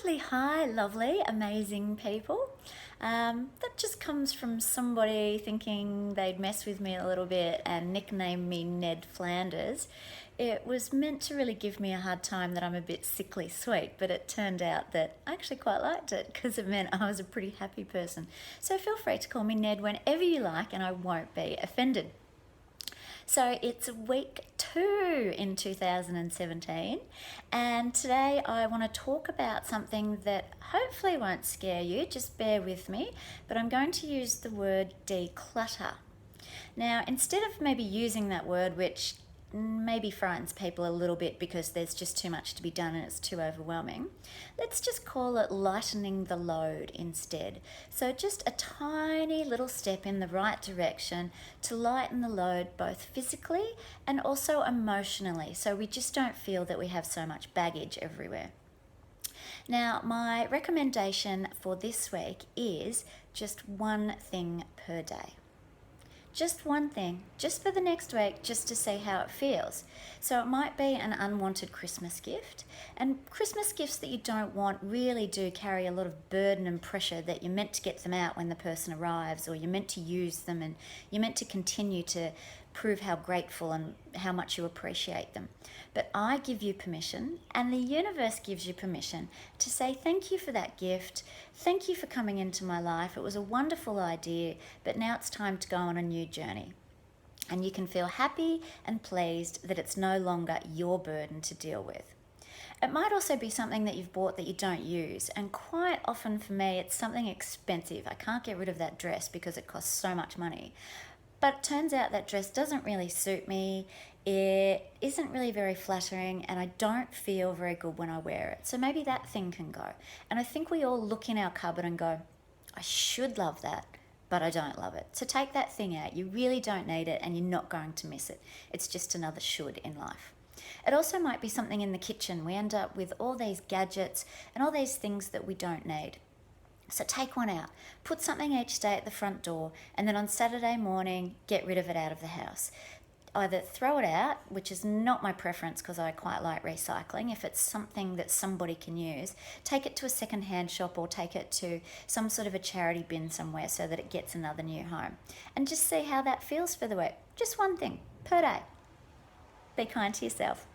Lovely, hi, lovely, amazing people. That just comes from somebody thinking they'd mess with me a little bit and nickname me Ned Flanders. It was meant to really give me a hard time that I'm a bit sickly sweet, but it turned out that I actually quite liked it because it meant I was a pretty happy person. So feel free to call me Ned whenever you like and I won't be offended. So it's week 2 in 2017, and today I want to talk about something that hopefully won't scare you, just bear with me, but I'm going to use the word declutter. Now, instead of maybe using that word, which maybe frightens people a little bit because there's just too much to be done and it's too overwhelming, let's just call it lightening the load instead. So just a tiny little step in the right direction to lighten the load both physically and also emotionally, so we just don't feel that we have so much baggage everywhere. Now, my recommendation for this week is just one thing per day. Just one thing, just for the next week, just to see how it feels. So it might be an unwanted Christmas gift, and Christmas gifts that you don't want really do carry a lot of burden and pressure that you're meant to get them out when the person arrives, or you're meant to use them and you're meant to continue to prove how grateful and how much you appreciate them. But I give you permission, and the universe gives you permission to say thank you for that gift, thank you for coming into my life, it was a wonderful idea, but now it's time to go on a new journey. And you can feel happy and pleased that it's no longer your burden to deal with. It might also be something that you've bought that you don't use, and quite often for me it's something expensive. I can't get rid of that dress because it costs so much money. But it turns out that dress doesn't really suit me, it isn't really very flattering, and I don't feel very good when I wear it. So maybe that thing can go. And I think we all look in our cupboard and go, I should love that, but I don't love it. So take that thing out. You really don't need it and you're not going to miss it. It's just another should in life. It also might be something in the kitchen. We end up with all these gadgets and all these things that we don't need. So take one out, put something each day at the front door, and then on Saturday morning, get rid of it out of the house. Either throw it out, which is not my preference because I quite like recycling. If it's something that somebody can use, take it to a second-hand shop or take it to some sort of a charity bin somewhere so that it gets another new home. And just see how that feels for the week. Just one thing per day. Be kind to yourself.